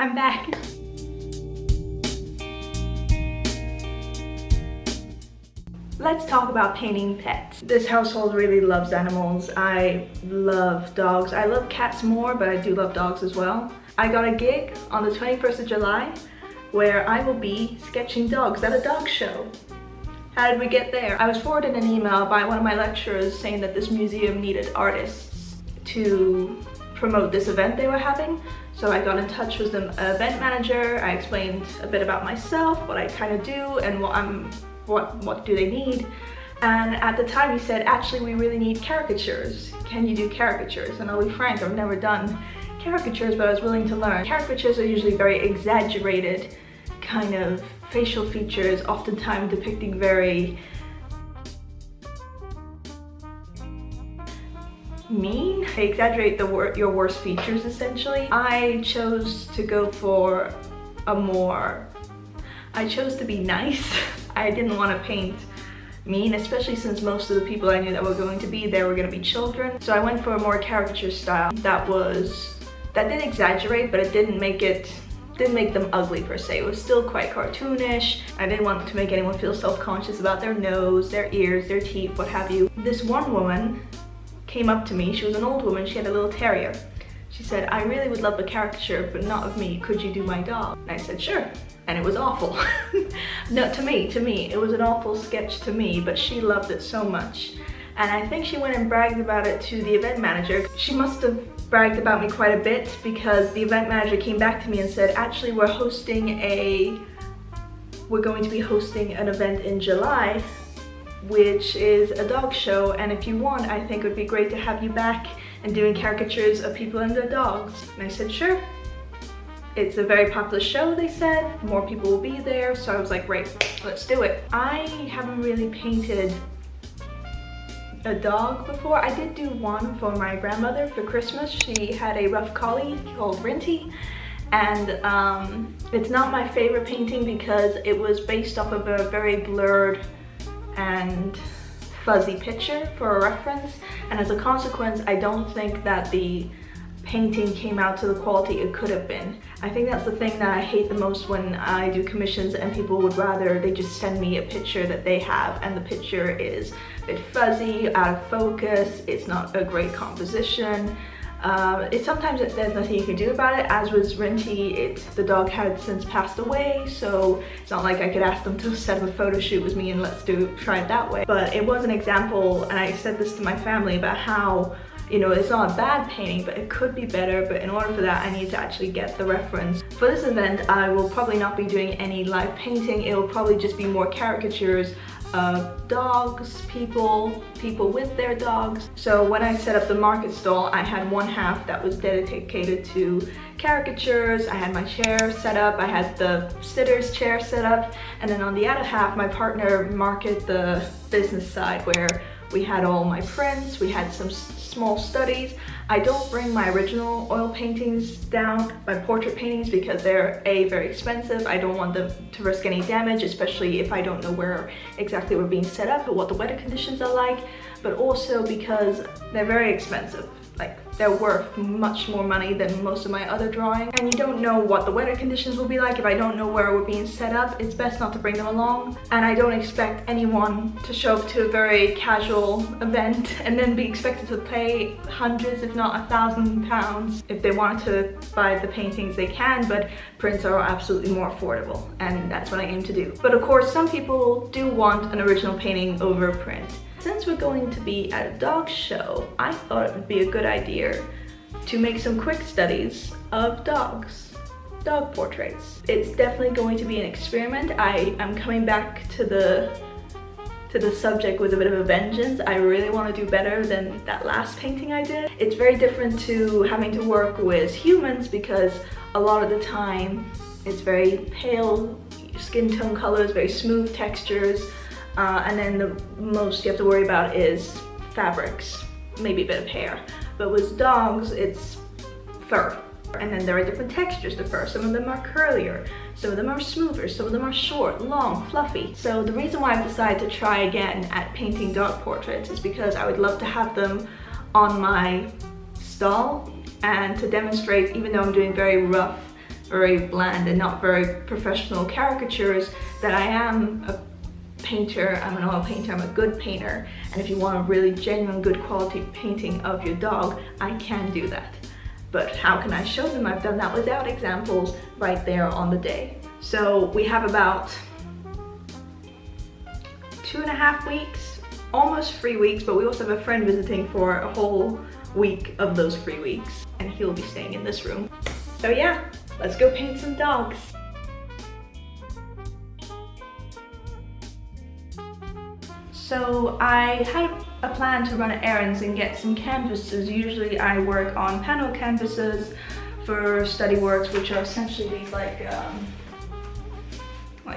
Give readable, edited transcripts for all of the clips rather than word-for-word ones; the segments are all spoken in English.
I'm back. Let's talk about painting pets. This household really loves animals. I love dogs. I love cats more, but I do love dogs as well. I got a gig on the 21st of July where I will be sketching dogs at a dog show. How did we get there? I was forwarded an email by one of my lecturers saying that this museum needed artists to promote this event they were having. So I got in touch with the event manager. I explained a bit about myself, what I kind of do, and what do they need. And at the time he said, actually we really need caricatures. Can you do caricatures? And I'll be frank, I've never done caricatures, but I was willing to learn. Caricatures are usually very exaggerated kind of facial features, oftentimes depicting very mean. They exaggerate your worst features essentially. I chose to go for I chose to be nice. I didn't want to paint mean, especially since most of the people I knew that were going to be there were going to be children. So I went for a more caricature style that didn't exaggerate, but it didn't make them ugly per se. It was still quite cartoonish. I didn't want to make anyone feel self-conscious about their nose, their ears, their teeth, what have you. This one woman came up to me. She was an old woman. She had a little terrier. She said, I really would love a caricature, but not of me. Could you do my dog? And I said, sure. And it was awful. No, to me, it was an awful sketch to me, but she loved it so much. And I think she went and bragged about it to the event manager. She must have bragged about me quite a bit because the event manager came back to me and said, actually we're going to be hosting an event in July, which is a dog show, and if you want, I think it would be great to have you back and doing caricatures of people and their dogs. And I said, sure. It's a very popular show, they said. More people will be there, so I was like, great, let's do it. I haven't really painted a dog before. I did do one for my grandmother for Christmas. She had a rough collie called Rinty, and it's not my favorite painting because it was based off of a very blurred and fuzzy picture for a reference, and as a consequence I don't think that the painting came out to the quality it could have been. I think that's the thing that I hate the most when I do commissions and people would rather they just send me a picture that they have and the picture is a bit fuzzy, out of focus, it's not a great composition. Sometimes there's nothing you can do about it. As with Rinty, the dog had since passed away, so it's not like I could ask them to set up a photo shoot with me and try it that way. But it was an example, and I said this to my family about how, you know, it's not a bad painting, but it could be better, but in order for that, I need to actually get the reference. For this event, I will probably not be doing any live painting. It will probably just be more caricatures of dogs, people with their dogs. So when I set up the market stall, I had one half that was dedicated to caricatures. I had my chair set up, I had the sitter's chair set up, and then on the other half, my partner marketed the business side where we had all my prints, we had some small studies. I don't bring my original oil paintings down, my portrait paintings, because they're very expensive. I don't want them to risk any damage, especially if I don't know where exactly we're being set up or what the weather conditions are like, but also because they're very expensive. Like, they're worth much more money than most of my other drawings, and you don't know what the weather conditions will be like. If I don't know where we're being set up, it's best not to bring them along. And I don't expect anyone to show up to a very casual event and then be expected to pay hundreds, if not £1,000. If they wanted to buy the paintings, they can, but prints are absolutely more affordable, and that's what I aim to do. But of course, some people do want an original painting over a print. Since we're going to be at a dog show, I thought it would be a good idea to make some quick studies of dogs, dog portraits. It's definitely going to be an experiment. I am coming back to the subject with a bit of a vengeance. I really want to do better than that last painting I did. It's very different to having to work with humans because a lot of the time it's very pale skin tone colors, very smooth textures. And then the most you have to worry about is fabrics, maybe a bit of hair. But with dogs, it's fur. And then there are different textures to fur. Some of them are curlier, some of them are smoother, some of them are short, long, fluffy. So the reason why I've decided to try again at painting dog portraits is because I would love to have them on my stall and to demonstrate, even though I'm doing very rough very bland and not very professional caricatures, that I am a painter, I'm an oil painter, I'm a good painter, and if you want a really genuine good quality painting of your dog, I can do that. But how can I show them I've done that without examples right there on the day? So we have about 2.5 weeks, almost 3 weeks, but we also have a friend visiting for a whole week of those 3 weeks, and he'll be staying in this room. So yeah, let's go paint some dogs. So I had a plan to run errands and get some canvases. Usually I work on panel canvases for study works, which are essentially these like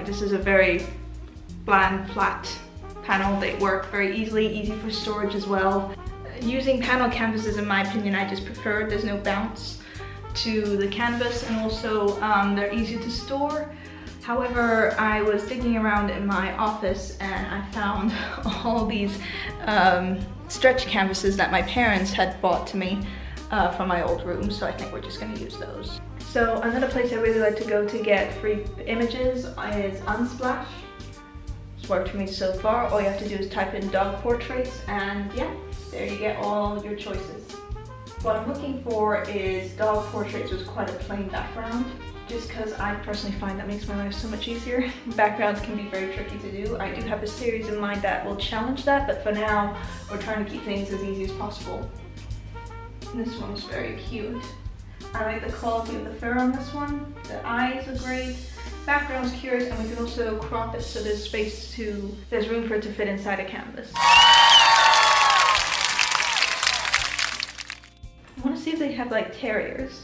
this is a very bland, flat panel. They work very easily, easy for storage as well. Using panel canvases, in my opinion, I just prefer. There's no bounce to the canvas, and also they're easy to store. However, I was digging around in my office and I found all these stretch canvases that my parents had bought to me from my old room, so I think we're just going to use those. So another place I really like to go to get free images is Unsplash. It's worked for me so far. All you have to do is type in dog portraits, and yeah, there you get all your choices. What I'm looking for is dog portraits with quite a plain background, just because I personally find that makes my life so much easier. Backgrounds can be very tricky to do. I do have a series in mind that will challenge that, but for now, we're trying to keep things as easy as possible. This one's very cute. I like the quality of the fur on this one. The eyes are great. Background's curious, and we can also crop it so there's space to, there's room for it to fit inside a canvas. I want to see if they have like terriers.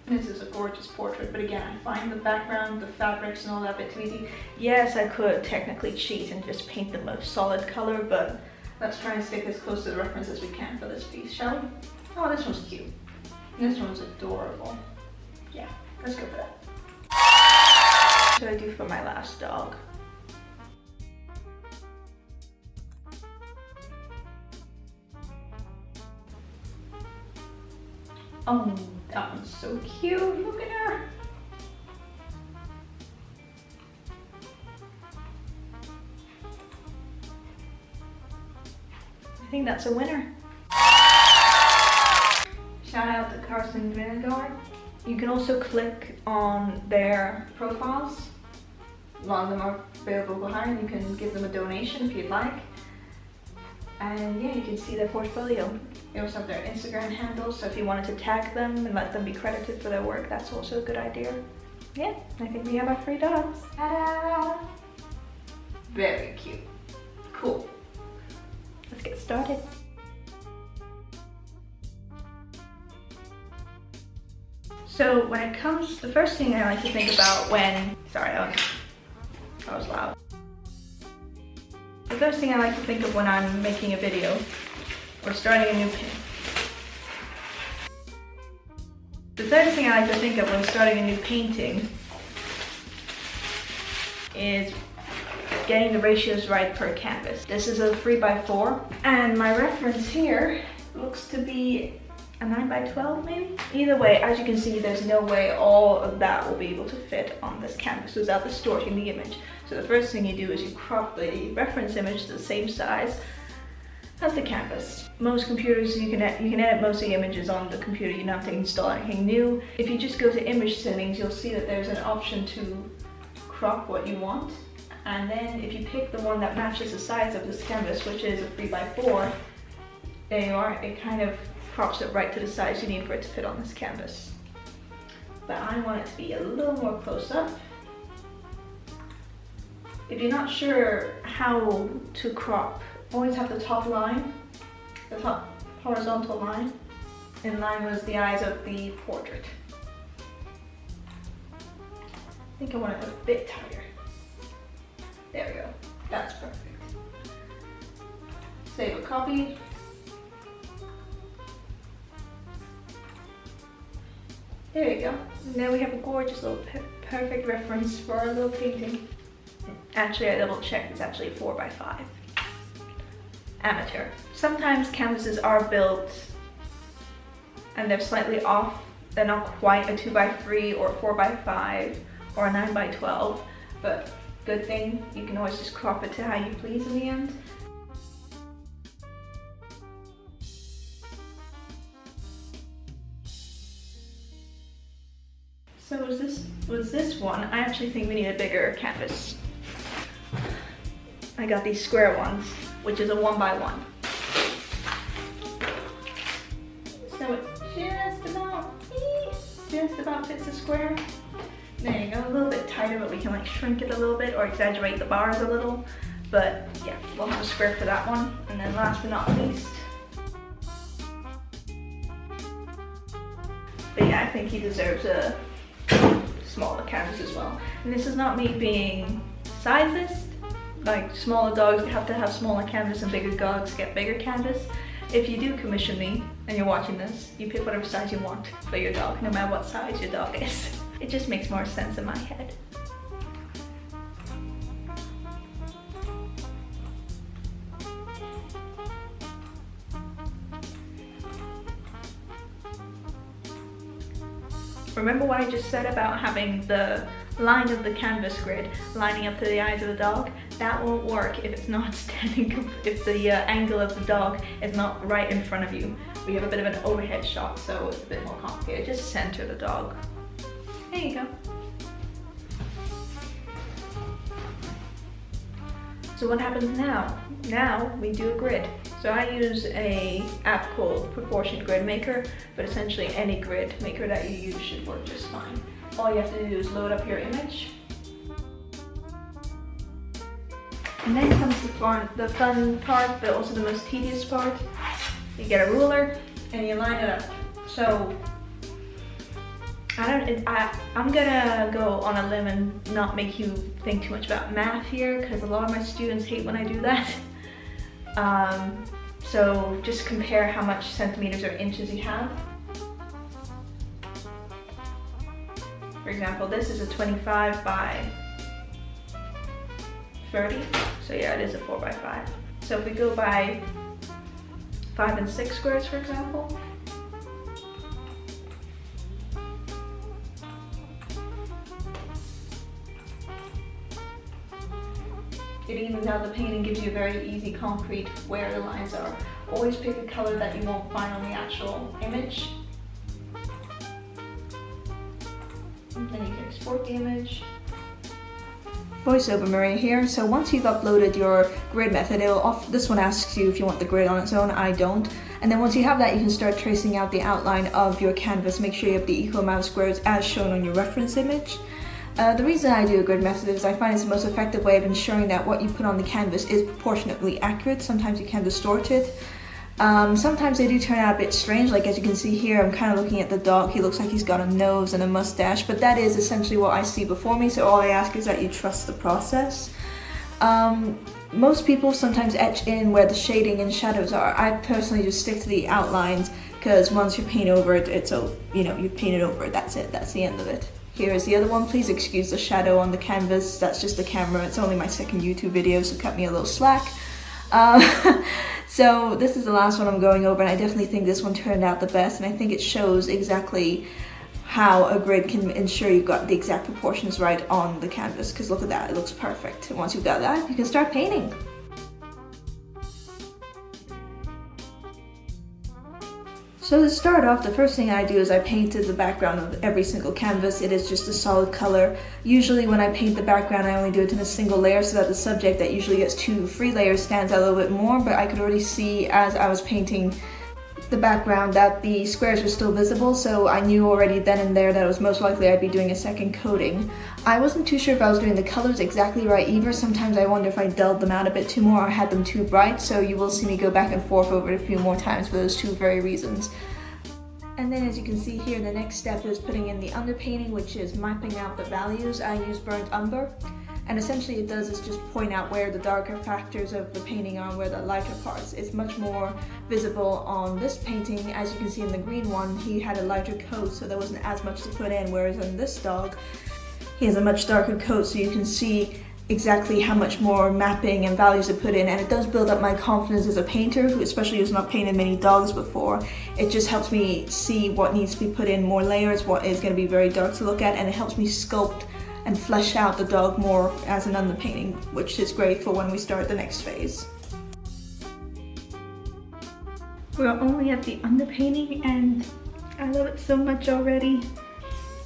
This is a gorgeous portrait, but again, I find the background, the fabrics and all that a bit too easy. Yes, I could technically cheat and just paint them a solid color, but let's try and stick as close to the reference as we can for this piece, shall we? Oh, this one's cute. This one's adorable. Yeah, let's go for that. What should I do for my last dog? Oh, that one's so cute. Look at her. I think that's a winner. Shout out to Karsten Winegeart. You can also click on their profiles. A lot of them are available behind. You can give them a donation if you'd like. And yeah, you can see their portfolio. They also have their Instagram handles, so if you wanted to tag them and let them be credited for their work, that's also a good idea. Yeah, I think we have our 3 dogs. Ta-da! Very cute. Cool. Let's get started. So when it comes, the first thing I like to think about when, sorry, that was loud. The first thing I like to think of when I'm making a video or starting a new paint. The third thing I like to think of when starting a new painting is getting the ratios right per canvas. This is a 3x4, and my reference here looks to be a 9x12 maybe? Either way, as you can see, there's no way all of that will be able to fit on this canvas without distorting the image. So the first thing you do is you crop the reference image to the same size as the canvas. Most computers, you can edit most of the images on the computer. You don't have to install anything new. If you just go to image settings, you'll see that there's an option to crop what you want. And then if you pick the one that matches the size of this canvas, which is a 3x4, there you are, it kind of crops it right to the size you need for it to fit on this canvas. But I want it to be a little more close up. If you're not sure how to crop, always have the top line, the top horizontal line, in line with the eyes of the portrait. I think I want it a bit tighter. There we go, that's perfect. Save a copy. There you go. Now we have a gorgeous little perfect reference for our little painting. Actually, I double checked, it's actually a 4x5. Amateur. Sometimes canvases are built and they're slightly off They're not quite a 2x3 or a 4x5 or a 9x12, but good thing you can always just crop it to how you please in the end. So was this one, I actually think we need a bigger canvas. I got these square ones, which is a 1x1. So it just about fits a square. There you go, a little bit tighter, but we can like shrink it a little bit or exaggerate the bars a little. But yeah, we'll have a square for that one. And then last but not least, but yeah, I think he deserves a smaller canvas as well. And this is not me being sizist, like smaller dogs have to have smaller canvas and bigger dogs get bigger canvas. If you do commission me and you're watching this, you pick whatever size you want for your dog, no matter what size your dog is. It just makes more sense in my head. Remember what I just said about having the line of the canvas grid lining up to the eyes of the dog? That won't work if it's not standing, if the angle of the dog is not right in front of you. We have a bit of an overhead shot, so it's a bit more complicated. Just center the dog. There you go. So what happens now? Now we do a grid. So I use an app called Proportion Grid Maker, but essentially any grid maker that you use should work just fine. All you have to do is load up your image. And then comes the fun part, but also the most tedious part. You get a ruler and you line it up. So I'm gonna go on a limb and not make you think too much about math here, because a lot of my students hate when I do that. So just compare how much centimeters or inches you have. For example, this is a 25 by 30. So yeah, it is a 4x5. So if we go by 5 and 6 squares, for example, it evens out the paint and gives you a very easy concrete where the lines are. Always pick a color that you won't find on the actual image. And then you can export the image. VoiceOver Maria here. So once you've uploaded your grid method, this one asks you if you want the grid on its own. I don't. And then once you have that, you can start tracing out the outline of your canvas. Make sure you have the equal amount of squares as shown on your reference image. The reason I do a grid method is I find it's the most effective way of ensuring that what you put on the canvas is proportionately accurate. Sometimes you can distort it. Sometimes they do turn out a bit strange, like as you can see here, I'm kind of looking at the dog. He looks like he's got a nose and a mustache, but that is essentially what I see before me, so all I ask is that you trust the process. Most people sometimes etch in where the shading and shadows are. I personally just stick to the outlines, because once you paint over it, you've painted over it, that's it, that's the end of it. Here is the other one. Please excuse the shadow on the canvas, that's just the camera. It's only my second YouTube video, so cut me a little slack. So this is the last one I'm going over, and I definitely think this one turned out the best, and I think it shows exactly how a grid can ensure you've got the exact proportions right on the canvas, because look at that, it looks perfect. And once you've got that, you can start painting. So to start off, the first thing I do is I painted the background of every single canvas. It is just a solid color. Usually when I paint the background, I only do it in a single layer so that the subject that usually gets 2 free layers stands out a little bit more, but I could already see as I was painting the background that the squares were still visible, so I knew already then and there that it was most likely I'd be doing a second coating. I wasn't too sure if I was doing the colors exactly right either. Sometimes I wonder if I dulled them out a bit too more or had them too bright, so you will see me go back and forth over it a few more times for those two very reasons. And then as you can see here, the next step is putting in the underpainting, which is mapping out the values. I use burnt umber, and essentially it does is just point out where the darker factors of the painting are and where the lighter parts. It's much more visible on this painting. As you can see in the green one, he had a lighter coat, so there wasn't as much to put in, whereas in this dog, he has a much darker coat, so you can see exactly how much more mapping and values to put in, and it does build up my confidence as a painter, who especially has not painted many dogs before. It just helps me see what needs to be put in more layers, what is going to be very dark to look at, and it helps me sculpt and flesh out the dog more as an underpainting, which is great for when we start the next phase. We're only at the underpainting and I love it so much already.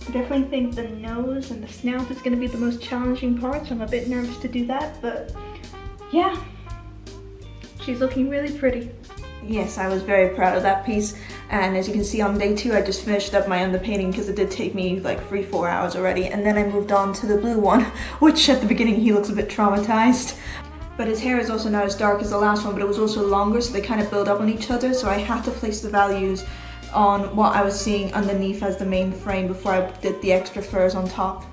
I definitely think the nose and the snout is going to be the most challenging part, so I'm a bit nervous to do that, but yeah, she's looking really pretty. Yes, I was very proud of that piece, and as you can see on day 2 I just finished up my underpainting because it did take me like 3-4 hours already, and then I moved on to the blue one, which at the beginning he looks a bit traumatized. But his hair is also not as dark as the last one, but it was also longer, so they kind of build up on each other, so I had to place the values on what I was seeing underneath as the main frame before I did the extra furs on top.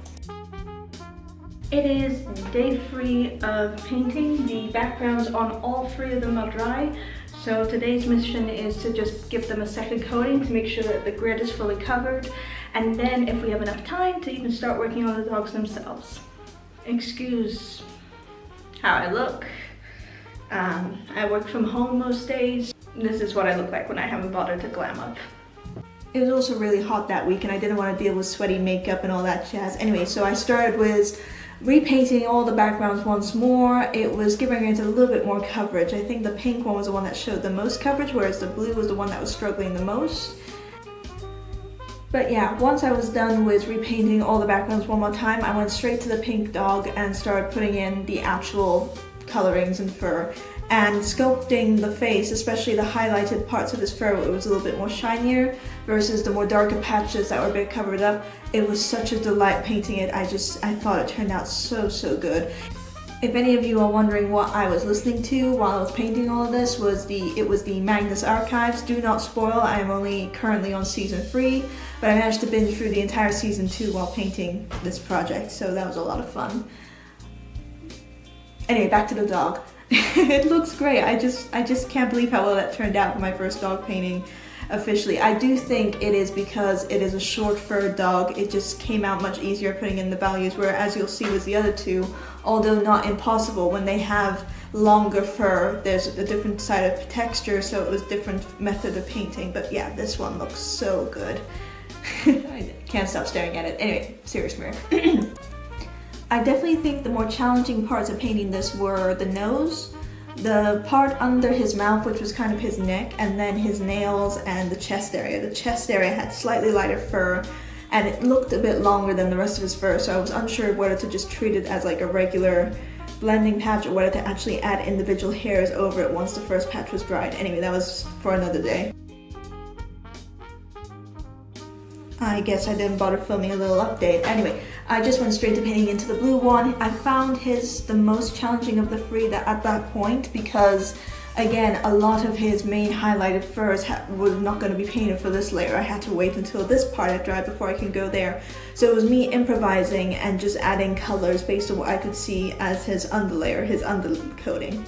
It is day 3 of painting. The backgrounds on all 3 of them are dry, so today's mission is to just give them a second coating to make sure that the grid is fully covered, and then if we have enough time to even start working on the dogs themselves. Excuse how I look. I work from home most days. This is what I look like when I haven't bothered to glam up. It was also really hot that week and I didn't want to deal with sweaty makeup and all that jazz. Anyway, so I started with repainting all the backgrounds once more. It was giving it a little bit more coverage. I think the pink one was the one that showed the most coverage, whereas the blue was the one that was struggling the most. But yeah, once I was done with repainting all the backgrounds one more time, I went straight to the pink dog and started putting in the actual colorings and fur and sculpting the face, especially the highlighted parts of his fur where it was a little bit more shinier versus the more darker patches that were a bit covered up. It was such a delight painting it. I thought it turned out so good. If any of you are wondering what I was listening to while I was painting all of this, it was the Magnus Archives. Do not spoil, I am only currently on season 3, but I managed to binge through the entire season 2 while painting this project, so that was a lot of fun. Anyway, back to the dog. It looks great. I just can't believe how well that turned out for my first dog painting officially. I do think it is because it is a short fur dog. It just came out much easier putting in the values, where as you'll see with the other 2, although not impossible, when they have longer fur, there's a different side of texture, so it was different method of painting. But yeah, this one looks so good. I can't stop staring at it. Anyway, serious mirror. I definitely think the more challenging parts of painting this were the nose, the part under his mouth, which was kind of his neck, and then his nails and the chest area. The chest area had slightly lighter fur and it looked a bit longer than the rest of his fur, so I was unsure whether to just treat it as like a regular blending patch or whether to actually add individual hairs over it once the first patch was dried. Anyway, that was for another day. I guess I didn't bother filming a little update. Anyway, I just went straight to painting into the blue one. I found his the most challenging of the 3 at that point because, again, a lot of his main highlighted furs were not going to be painted for this layer. I had to wait until this part had dried before I can go there. So it was me improvising and just adding colors based on what I could see as his underlayer, his undercoating.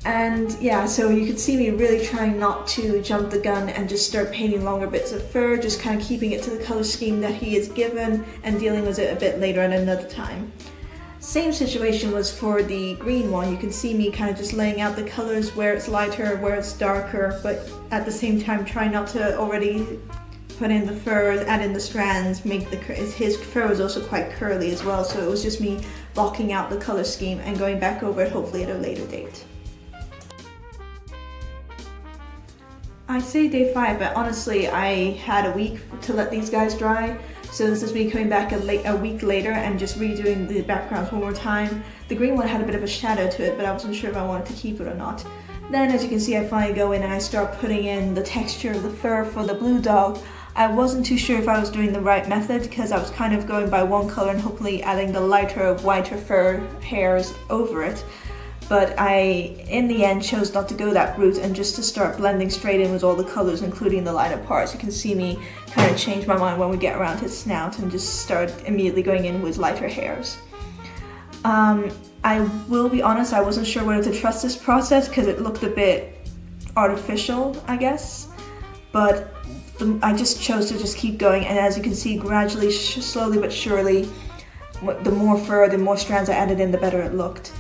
And yeah, so you could see me really trying not to jump the gun and just start painting longer bits of fur, just kind of keeping it to the color scheme that he is given and dealing with it a bit later at another time. Same situation was for the green one. You can see me kind of just laying out the colors where it's lighter, where it's darker, but at the same time try not to already put in the fur, add in the strands, make his fur was also quite curly as well, so it was just me blocking out the color scheme and going back over it hopefully at a later date. I say day 5, but honestly I had a week to let these guys dry, so this is me coming back a week later and just redoing the backgrounds one more time. The green one had a bit of a shadow to it, but I wasn't sure if I wanted to keep it or not. Then as you can see I finally go in and I start putting in the texture of the fur for the blue dog. I wasn't too sure if I was doing the right method because I was kind of going by one color and hopefully adding the lighter, whiter fur hairs over it. But I, in the end, chose not to go that route and just to start blending straight in with all the colors, including the lighter parts. You can see me kind of change my mind when we get around his snout and just start immediately going in with lighter hairs. I will be honest, I wasn't sure whether to trust this process because it looked a bit artificial, I guess. But I just chose to just keep going, and as you can see, gradually, slowly but surely, the more fur, the more strands I added in, the better it looked.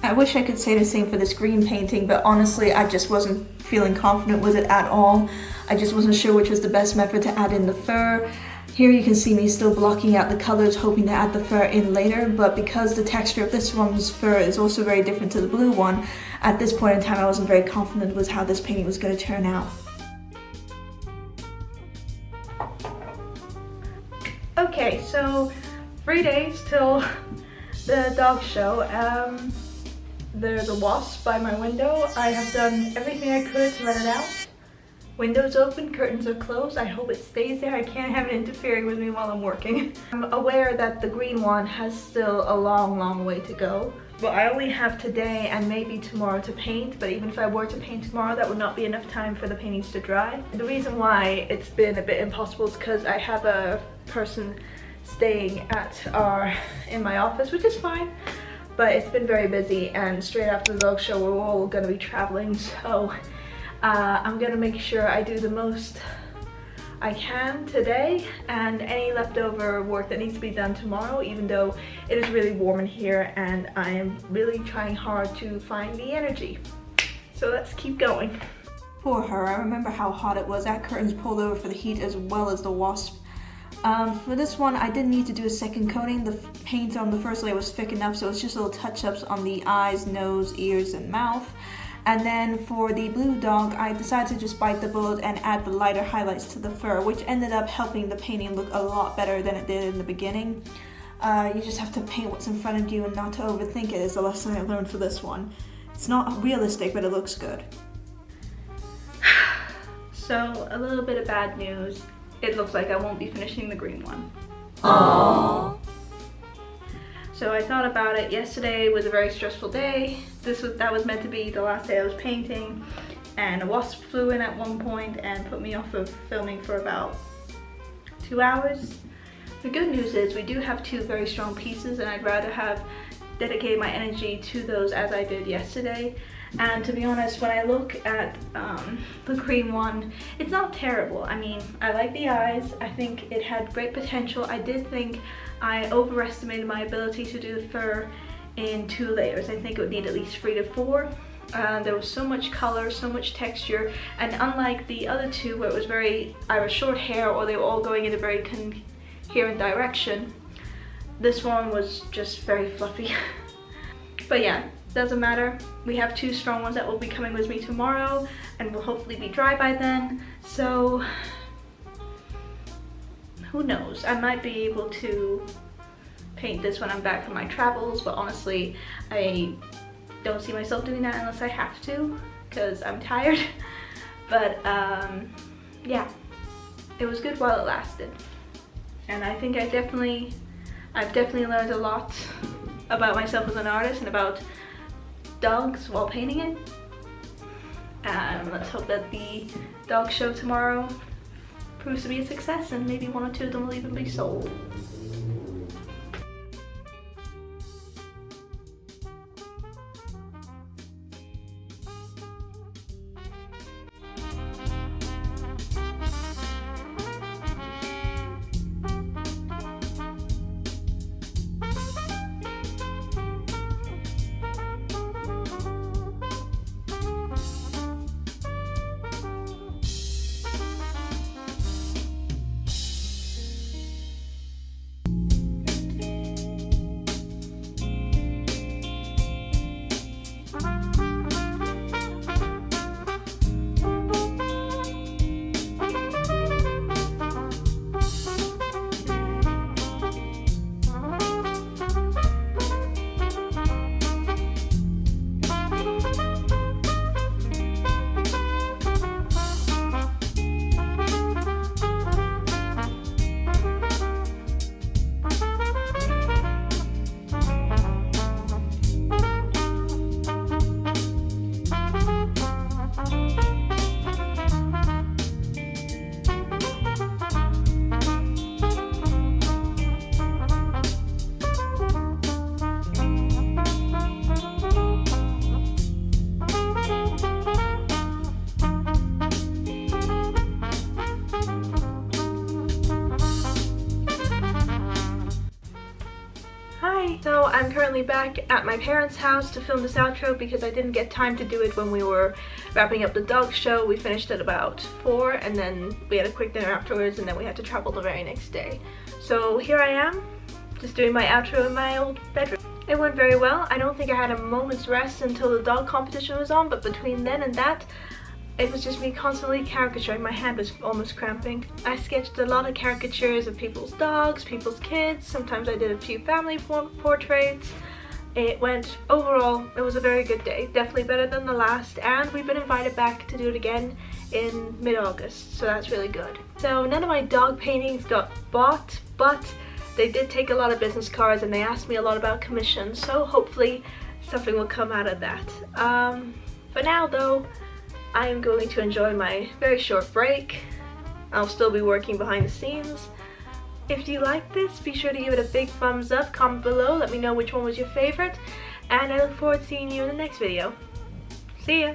I wish I could say the same for this green painting, but honestly I just wasn't feeling confident with it at all. I just wasn't sure which was the best method to add in the fur. Here you can see me still blocking out the colors, hoping to add the fur in later, but because the texture of this one's fur is also very different to the blue one, at this point in time I wasn't very confident with how this painting was going to turn out. Okay, so 3 days till the dog show. There's a wasp by my window. I have done everything I could to let it out. Windows open, curtains are closed. I hope it stays there. I can't have it interfering with me while I'm working. I'm aware that the green one has still a long way to go. But I only have today and maybe tomorrow to paint, but even if I were to paint tomorrow, that would not be enough time for the paintings to dry. The reason why it's been a bit impossible is because I have a person staying in my office, which is fine. But it's been very busy, and straight after the dog show we're all gonna be traveling, so I'm gonna make sure I do the most I can today, and any leftover work that needs to be done tomorrow, even though it is really warm in here and I am really trying hard to find the energy. So let's keep going. Poor her, I remember how hot it was. That curtain's pulled over for the heat as well as the wasp. For this one, I didn't need to do a second coating. The paint on the first layer was thick enough, so it's just little touch-ups on the eyes, nose, ears, and mouth. And then for the blue dog, I decided to just bite the bullet and add the lighter highlights to the fur, which ended up helping the painting look a lot better than it did in the beginning. You just have to paint what's in front of you and not to overthink it is the lesson I learned for this one. It's not realistic, but it looks good. So, a little bit of bad news. It looks like I won't be finishing the green one. Aww. So I thought about it. Yesterday was a very stressful day. That was meant to be the last day I was painting, and a wasp flew in at one point and put me off of filming for about 2 hours. The good news is we do have 2 very strong pieces, and I'd rather have dedicated my energy to those as I did yesterday. And to be honest, when I look at the green one, it's not terrible. I mean, I like the eyes. I think it had great potential. I did think I overestimated my ability to do the fur in 2 layers. I think it would need at least 3 to 4. There was so much color, so much texture, and unlike the other 2 where it was very either short hair or they were all going in a very coherent direction, this one was just very fluffy. But yeah, doesn't matter. We have 2 strong ones that will be coming with me tomorrow and will hopefully be dry by then, so who knows. I might be able to paint this when I'm back from my travels, but honestly I don't see myself doing that unless I have to because I'm tired. But yeah, it was good while it lasted, and I think I've definitely learned a lot about myself as an artist and about dogs while painting it. And let's hope that the dog show tomorrow proves to be a success, and maybe 1 or 2 of them will even be sold. Yay! So I'm currently back at my parents' house to film this outro because I didn't get time to do it when we were wrapping up the dog show. We finished at about 4 and then we had a quick dinner afterwards and then we had to travel the very next day. So here I am, just doing my outro in my old bedroom. It went very well. I don't think I had a moment's rest until the dog competition was on, but between then and that, it was just me constantly caricaturing. My hand was almost cramping. I sketched a lot of caricatures of people's dogs, people's kids. Sometimes I did a few family portraits. Overall, it was a very good day. Definitely better than the last, and we've been invited back to do it again in mid-August, so that's really good. So none of my dog paintings got bought, but they did take a lot of business cards and they asked me a lot about commissions, so hopefully something will come out of that. For now though, I am going to enjoy my very short break. I'll still be working behind the scenes. If you like this, be sure to give it a big thumbs up, comment below, let me know which one was your favorite, and I look forward to seeing you in the next video. See ya!